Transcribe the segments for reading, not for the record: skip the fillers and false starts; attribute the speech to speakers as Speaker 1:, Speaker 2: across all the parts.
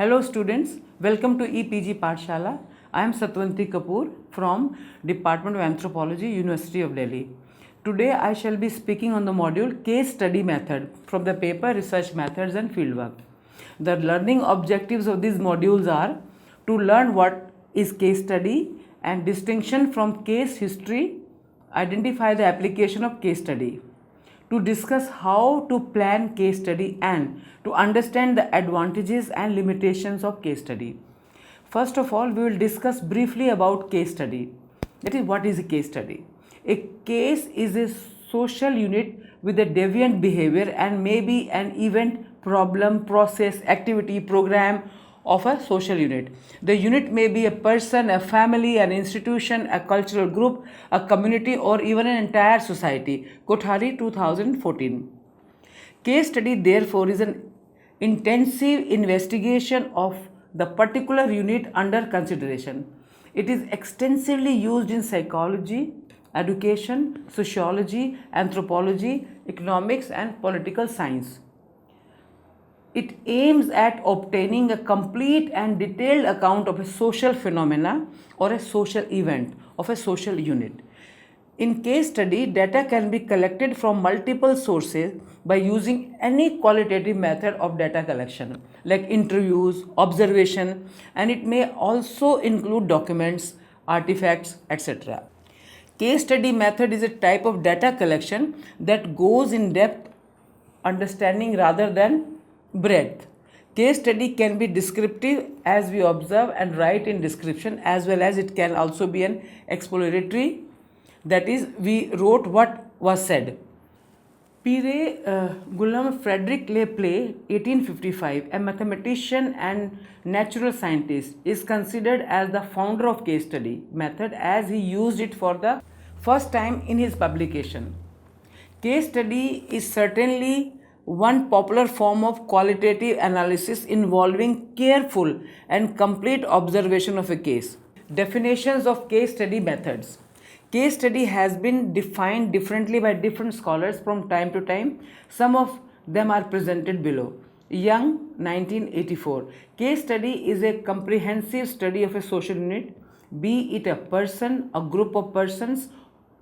Speaker 1: Hello students, welcome to EPG Pathshala. I am Satwanti Kapoor from Department of Anthropology, University of Delhi. Today I shall be speaking on the module Case Study Method from the paper Research Methods and Fieldwork. The learning objectives of these modules are to learn what is case study and distinction from case history, identify the application of case study, to discuss how to plan case study and to understand the advantages and limitations of case study. First of all, we will discuss briefly about case study. That is, what is a case study? A case is a social unit with a deviant behavior and may be an event, problem, process, activity, program of a social unit. The unit may be a person, a family, an institution, a cultural group, a community, or even an entire society. Kothari 2014. Case study, therefore, is an intensive investigation of the particular unit under consideration. It is extensively used in psychology, education, sociology, anthropology, economics, and political science. It aims at obtaining a complete and detailed account of a social phenomena or a social event of a social unit. In case study, data can be collected from multiple sources by using any qualitative method of data collection like interviews, observation, and it may also include documents, artifacts, etc. Case study method is a type of data collection that goes in depth understanding rather than breadth. Case study can be descriptive as we observe and write in description, as well as it can also be an exploratory, that is, we wrote what was said. Pierre Guillaume Frederick Laplace, 1855, a mathematician and natural scientist, is considered as the founder of case study method as he used it for the first time in his publication. Case study is certainly one popular form of qualitative analysis involving careful and complete observation of a case. Definitions of case study methods. Case study has been defined differently by different scholars from time to time. Some of them are presented below. Young, 1984. Case study is a comprehensive study of a social unit, be it a person, a group of persons,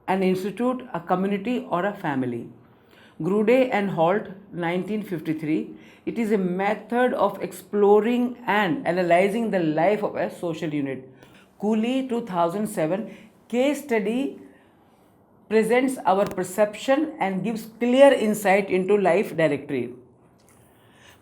Speaker 1: an institute, a community, or a family. Grude and Holt, 1953. It is a method of exploring and analyzing the life of a social unit. Cooley, 2007. Case study presents our perception and gives clear insight into life directory.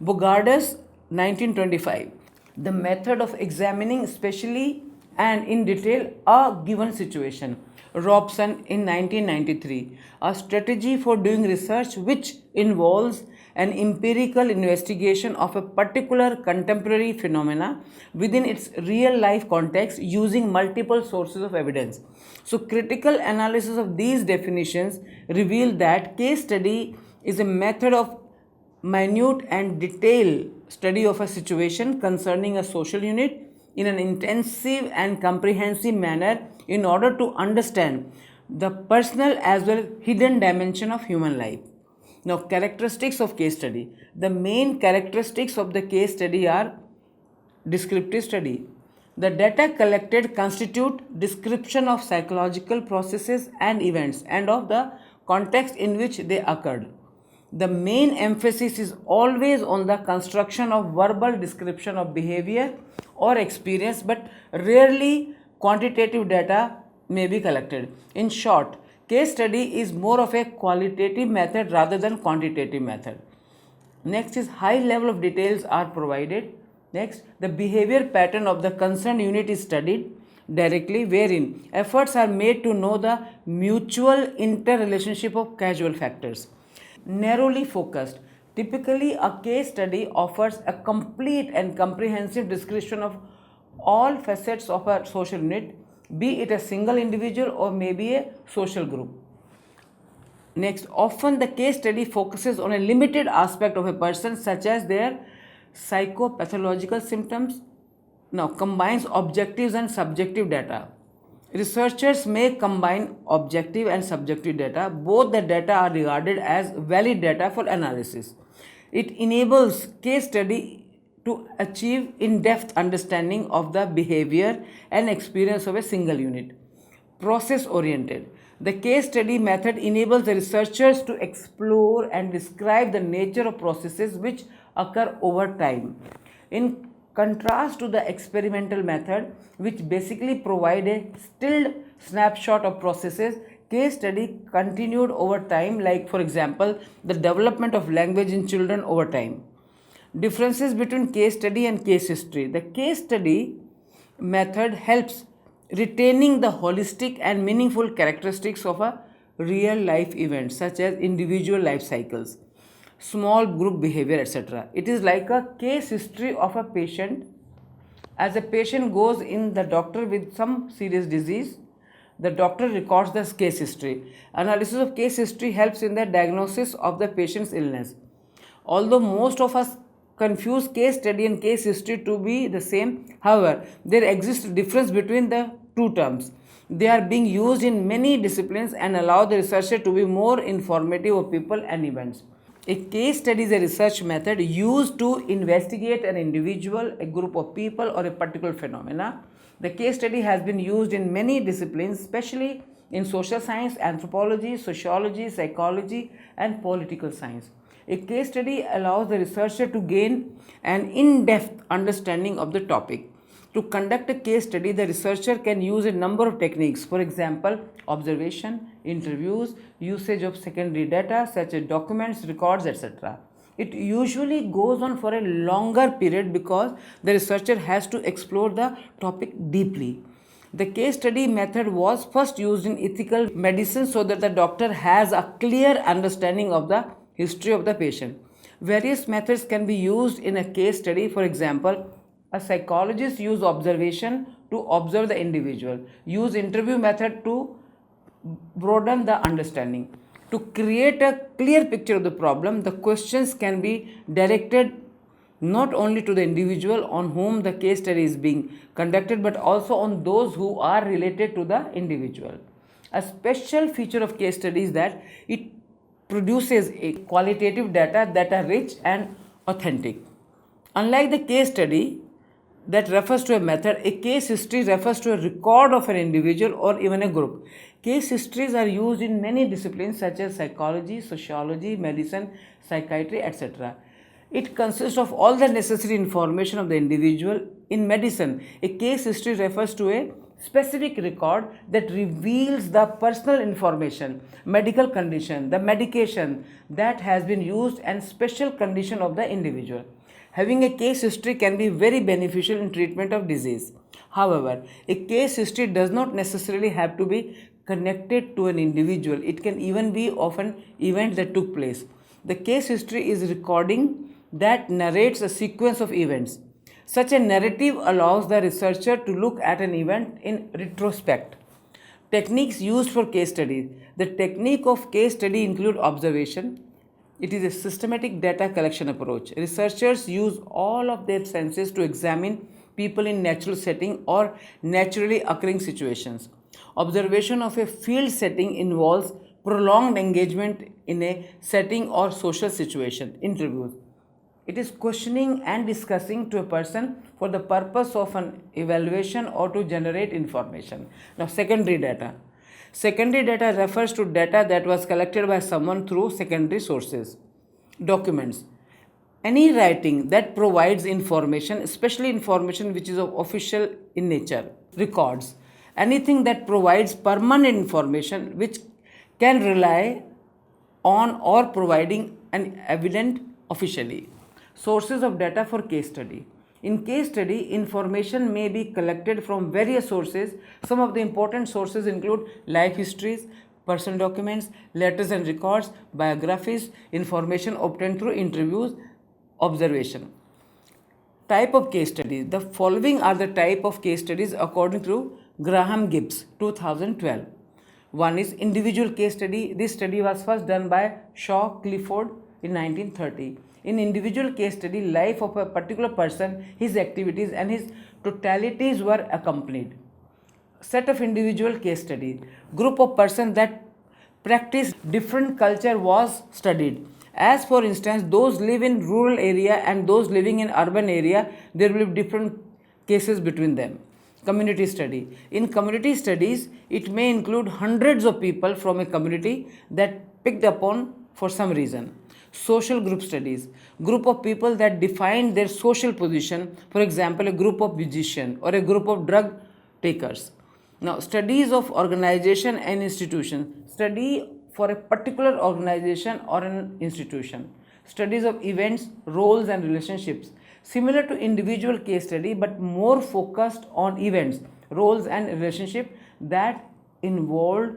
Speaker 1: Bogardas, 1925. The method of examining especially and in detail a given situation. Robson in 1993. A strategy for doing research which involves an empirical investigation of a particular contemporary phenomena within its real life context using multiple sources of evidence. So, critical analysis of these definitions reveal that case study is a method of minute and detailed study of a situation concerning a social unit in an intensive and comprehensive manner in order to understand the personal as well as hidden dimension of human life. Now, characteristics of case study. The main characteristics of the case study are descriptive study. The data collected constitute description of psychological processes and events and of the context in which they occurred. The main emphasis is always on the construction of verbal description of behavior or experience, but rarely quantitative data may be collected. In short, case study is more of a qualitative method rather than quantitative method. Next is high level of details are provided. Next, the behavior pattern of the concerned unit is studied directly, wherein efforts are made to know the mutual interrelationship of causal factors. Narrowly focused. Typically, a case study offers a complete and comprehensive description of all facets of a social unit, be it a single individual or maybe a social group. Next, often the case study focuses on a limited aspect of a person, such as their psychopathological symptoms. Now, combines objectives and subjective data. Researchers may combine objective and subjective data. Both the data are regarded as valid data for analysis. It enables case study to achieve in-depth understanding of the behavior and experience of a single unit. Process-oriented. The case study method enables the researchers to explore and describe the nature of processes which occur over time. In contrast to the experimental method, which basically provide a stilled snapshot of processes, case study continued over time, like for example, the development of language in children over time. Differences between case study and case history. The case study method helps retaining the holistic and meaningful characteristics of a real life event, such as individual life cycles, small group behavior, etc. It is like a case history of a patient. As a patient goes in the doctor with some serious disease, the doctor records the case history. Analysis of case history helps in the diagnosis of the patient's illness. Although most of us confuse case study and case history to be the same, however, there exists a difference between the two terms. They are being used in many disciplines and allow the researcher to be more informative of people and events. A case study is a research method used to investigate an individual, a group of people, or a particular phenomena. The case study has been used in many disciplines, especially in social science, anthropology, sociology, psychology, and political science. A case study allows the researcher to gain an in-depth understanding of the topic. To conduct a case study, the researcher can use a number of techniques. For example, observation, interviews, usage of secondary data such as documents, records, etc. It usually goes on for a longer period because the researcher has to explore the topic deeply. The case study method was first used in ethical medicine so that the doctor has a clear understanding of the history of the patient. Various methods can be used in a case study. For example, a psychologist use observation to observe the individual, use interview method to broaden the understanding. To create a clear picture of the problem, the questions can be directed not only to the individual on whom the case study is being conducted, but also on those who are related to the individual. A special feature of case study is that it produces a qualitative data that are rich and authentic. Unlike the case study that refers to a method, a case history refers to a record of an individual or even a group. Case histories are used in many disciplines such as psychology, sociology, medicine, psychiatry, etc. It consists of all the necessary information of the individual. In medicine, a case history refers to a specific record that reveals the personal information, medical condition, the medication that has been used, and special condition of the individual. Having a case history can be very beneficial in treatment of disease. However, a case history does not necessarily have to be connected to an individual. It can even be of an event that took place. The case history is recording that narrates a sequence of events. Such a narrative allows the researcher to look at an event in retrospect. Techniques used for case studies. The technique of case study include observation. It is a systematic data collection approach. Researchers use all of their senses to examine people in natural setting or naturally occurring situations. Observation of a field setting involves prolonged engagement in a setting or social situation. Interviews. It is questioning and discussing to a person for the purpose of an evaluation or to generate information. Now, secondary data. Secondary data refers to data that was collected by someone through secondary sources. Documents. Any writing that provides information, especially information which is of official in nature. Records. Anything that provides permanent information which can rely on or providing an evidence officially. Sources of data for case study. In case study, information may be collected from various sources. Some of the important sources include life histories, personal documents, letters and records, biographies, information obtained through interviews, observation. Type of case studies. The following are the type of case studies according to Graham Gibbs, 2012. One is individual case study. This study was first done by Shaw Clifford in 1930. In individual case study, life of a particular person, his activities and his totalities were accompanied. Set of individual case studies. Group of persons that practice different culture was studied. As for instance, those live in rural area and those living in urban area, there will be different cases between them. Community study. In community studies, it may include hundreds of people from a community that picked upon for some reason. Social group studies. Group of people that define their social position, for example, a group of musicians or a group of drug takers. Now, studies of organization and institution. Study for a particular organization or an institution. Studies of events, roles, and relationships. Similar to individual case study, but more focused on events, roles, and relationship that involved.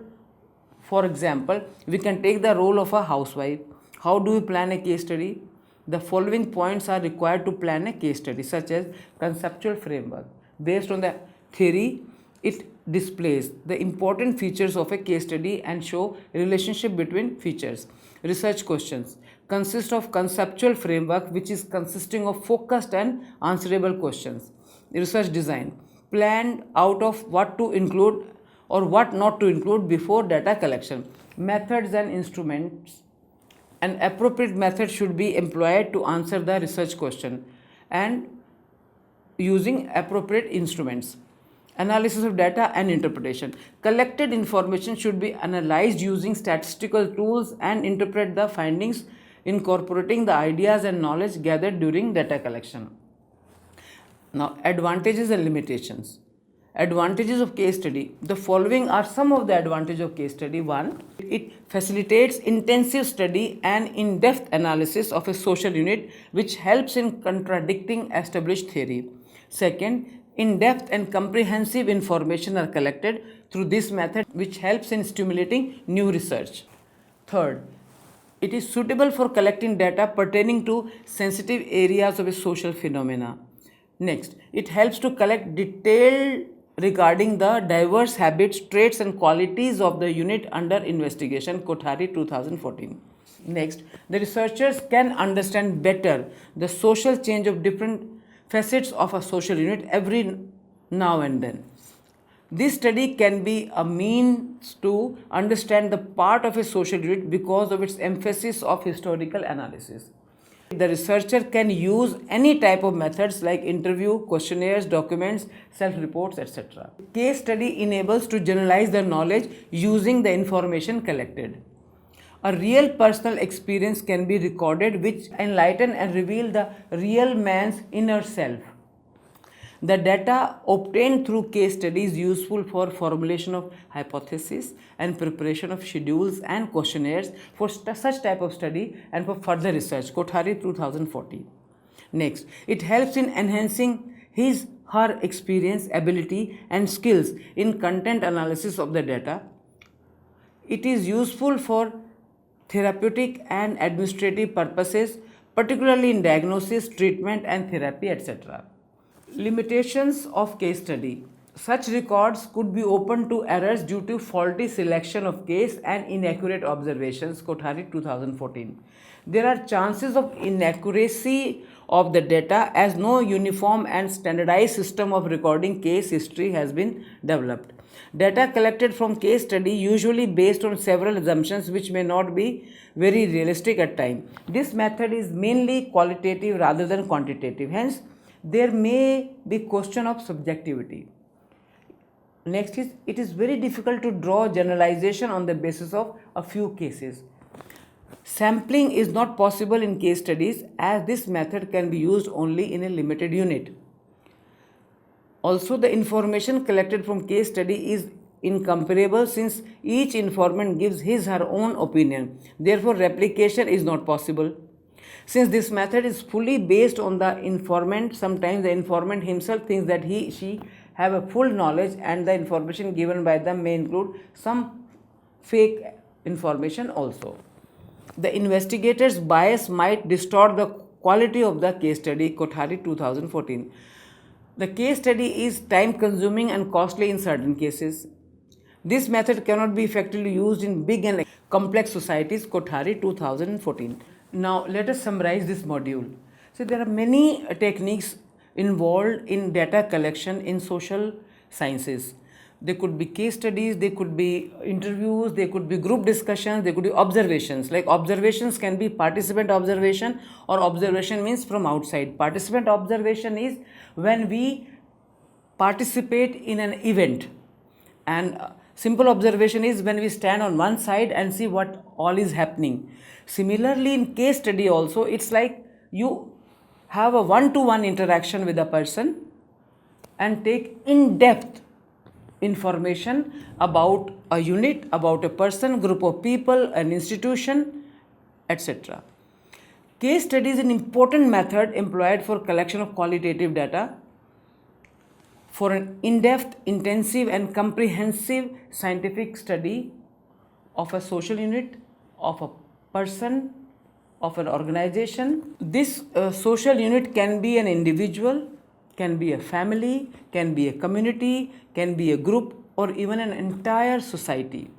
Speaker 1: For example, we can take the role of a housewife. How do we plan a case study? The following points are required to plan a case study, such as conceptual framework. Based on the theory, it displays the important features of a case study and show relationship between features. Research questions consist of conceptual framework which is consisting of focused and answerable questions. Research design planned out of what to include or what not to include before data collection. Methods and instruments. An appropriate method should be employed to answer the research question and using appropriate instruments. Analysis of data and interpretation. Collected information should be analyzed using statistical tools and interpret the findings, incorporating the ideas and knowledge gathered during data collection. Now, advantages and limitations. Advantages of case study. The following are some of the advantages of case study. 1. It facilitates intensive study and in-depth analysis of a social unit which helps in contradicting established theory. Second, in-depth and comprehensive information are collected through this method which helps in stimulating new research. Third, it is suitable for collecting data pertaining to sensitive areas of a social phenomena. Next, it helps to collect detail regarding the diverse habits, traits and qualities of the unit under investigation, Kothari 2014. Next, the researchers can understand better the social change of different facets of a social unit every now and then. This study can be a means to understand the part of a social unit because of its emphasis of historical analysis. The researcher can use any type of methods like interview, questionnaires, documents, self-reports, etc. Case study enables to generalize the knowledge using the information collected. A real personal experience can be recorded which enlighten and reveal the real man's inner self. The data obtained through case study is useful for formulation of hypotheses and preparation of schedules and questionnaires for such type of study and for further research, Kothari 2014. Next, it helps in enhancing her experience, ability and skills in content analysis of the data. It is useful for therapeutic and administrative purposes, particularly in diagnosis, treatment and therapy, etc. Limitations of case study. Such records could be open to errors due to faulty selection of case and inaccurate observations, Kothari 2014. There are chances of inaccuracy of the data as no uniform and standardized system of recording case history has been developed. Data collected from case study usually based on several assumptions which may not be very realistic at times. This method is mainly qualitative rather than quantitative. Hence, there may be question of subjectivity. Next is, it is very difficult to draw generalization on the basis of a few cases. Sampling is not possible in case studies as this method can be used only in a limited unit. Also, the information collected from case study is incomparable since each informant gives his/her own opinion. Therefore, replication is not possible. Since this method is fully based on the informant, sometimes the informant himself thinks that she have a full knowledge and the information given by them may include some fake information also. The investigator's bias might distort the quality of the case study, Kothari 2014. The case study is time consuming and costly in certain cases. This method cannot be effectively used in big and complex societies, Kothari 2014. Now, let us summarize this module. So, there are many techniques involved in data collection in social sciences. They could be case studies, they could be interviews, they could be group discussions, they could be observations. Like observations can be participant observation, or observation means from outside. Participant observation is when we participate in an event, and simple observation is when we stand on one side and see what all is happening. Similarly, in case study also, it's like you have a one-to-one interaction with a person and take in-depth information about a unit, about a person, group of people, an institution, etc. Case study is an important method employed for collection of qualitative data for an in-depth, intensive and comprehensive scientific study of a social unit, of a person, of an organization. This social unit can be an individual, can be a family, can be a community, can be a group, or even an entire society.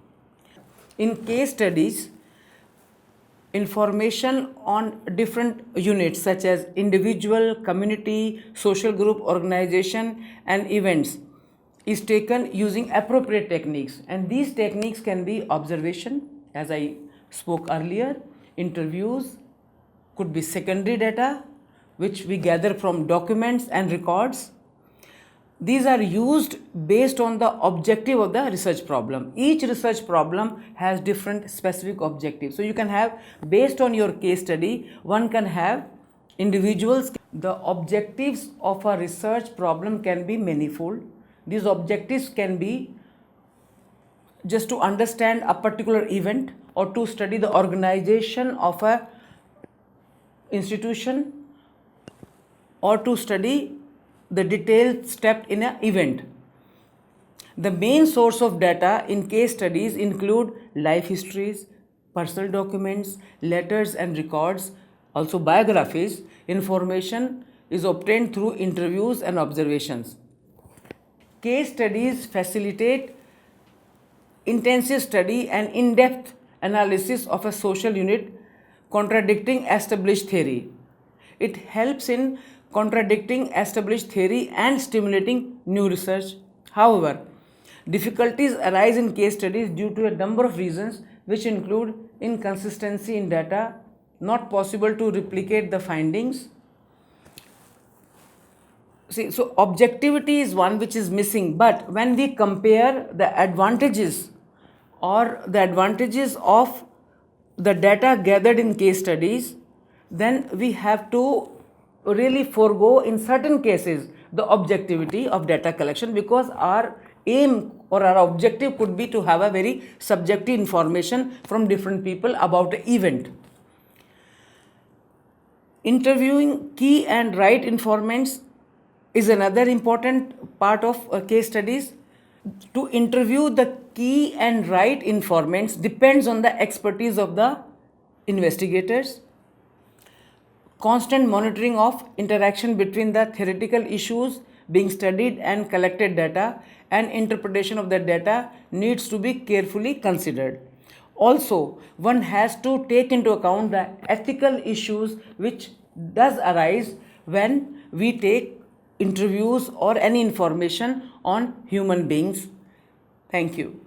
Speaker 1: In case studies, information on different units such as individual, community, social group, organization, and events is taken using appropriate techniques. And these techniques can be observation, as I spoke earlier, interviews, could be secondary data, which we gather from documents and records. These are used based on the objective of the research problem. Each research problem has different specific objectives. So you can have, based on your case study, one can have individuals. The objectives of a research problem can be manifold. These objectives can be just to understand a particular event, or to study the organization of a institution, or to study the detailed step in an event. The main source of data in case studies include life histories, personal documents, letters and records, also biographies. Information is obtained through interviews and observations. Case studies facilitate intensive study and in-depth analysis of a social unit contradicting established theory. It helps in contradicting established theory and stimulating new research. However, difficulties arise in case studies due to a number of reasons, which include inconsistency in data, not possible to replicate the findings. See, so objectivity is one which is missing, but when we compare the advantages of the data gathered in case studies, then we have to really forego in certain cases the objectivity of data collection, because our aim or our objective could be to have a very subjective information from different people about the event. Interviewing key and right informants is another important part of case studies. To interview the key and right informants depends on the expertise of the investigators. Constant monitoring of interaction between the theoretical issues being studied and collected data, and interpretation of the data needs to be carefully considered. Also, one has to take into account the ethical issues which does arise when we take interviews or any information on human beings. Thank you.